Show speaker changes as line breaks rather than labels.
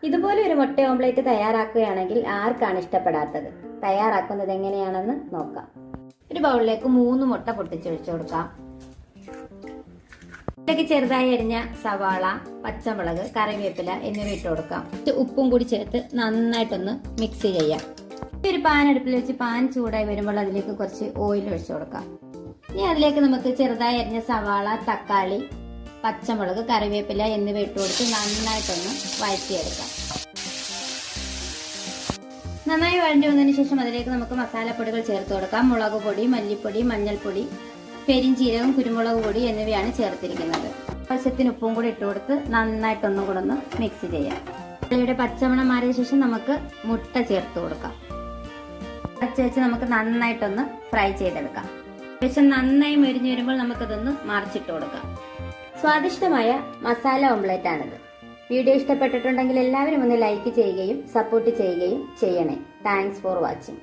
ഇതുപോലെ ഒരു മുട്ട ഓംലേറ്റ് തയ്യാറാക്കുകയാണെങ്കിൽ ആർക്കാണ് ഇഷ്ടപ്പെടാത്തത്? തയ്യാറാക്കുന്നത് എങ്ങനെയാണെന്ന് നോക്കാം. ഒരു ബൗളിലേക്ക് 3 മുട്ട പൊട്ടിച്ചൊഴിച്ചു കൊടുക്കാം. ഇതിലേക്ക് ചെറുതായി അരിഞ്ഞ സവാള, പച്ചമുളക്, കറിവേപ്പില എന്നിവ ഇട്ട് കൊടുക്കാം. ഉപ്പും കൂടി ചേർത്ത് നന്നായിട്ടൊന്ന് മിക്സ് ചെയ്യാം. ഒരു പാൻ അടുപ്പിൽ വെച്ച് പാൻ ചൂടായി വരുമ്പോൾ അതിലേക്ക് കുറച്ച് ഓയിൽ ഒഴിച്ചു കൊടുക്കാം. ഇനി അതിലേക്ക് നമുക്ക് ചെറുതായി അരിഞ്ഞ സവാള, തക്കാളി, പച്ചമുളക്, കറിവേപ്പില എന്നിവ ഇട്ട് കൊടുത്ത് നന്നായിട്ടൊന്ന് വഴറ്റിയെടുക്കാം. നന്നായി വഴഞ്ഞു വന്നതിന് ശേഷം അതിലേക്ക് നമുക്ക് മസാലപ്പൊടികൾ ചേർത്ത് കൊടുക്കാം. മുളക് പൊടി, മല്ലിപ്പൊടി, മഞ്ഞൾപ്പൊടി, പെരിഞ്ചീരകം, കുരുമുളക് പൊടി എന്നിവയാണ് ചേർത്തിരിക്കുന്നത്. ആവശ്യത്തിന് ഉപ്പും കൂടി ഇട്ട് കൊടുത്ത് നന്നായിട്ടൊന്നും കൂടെ ഒന്ന് മിക്സ് ചെയ്യാം. ഉള്ളിയുടെ പച്ചമണം മാറിയ ശേഷം നമുക്ക് മുട്ട ചേർത്ത് കൊടുക്കാം. അടച്ചു വെച്ച് നമുക്ക് നന്നായിട്ടൊന്ന് ഫ്രൈ ചെയ്തെടുക്കാം. ശേഷം നന്നായി മൊരിഞ്ഞു വരുമ്പോൾ നമുക്കതൊന്ന് മറിച്ചിട്ട് കൊടുക്കാം. സ്വാദിഷ്ടമായ മസാല ഓംലെറ്റ് ആണിത്. വീഡിയോ ഇഷ്ടപ്പെട്ടിട്ടുണ്ടെങ്കിൽ എല്ലാവരും ഒന്ന് ലൈക്ക് ചെയ്യുകയും സപ്പോർട്ട് ചെയ്യുകയും ചെയ്യണേ. Thanks for watching.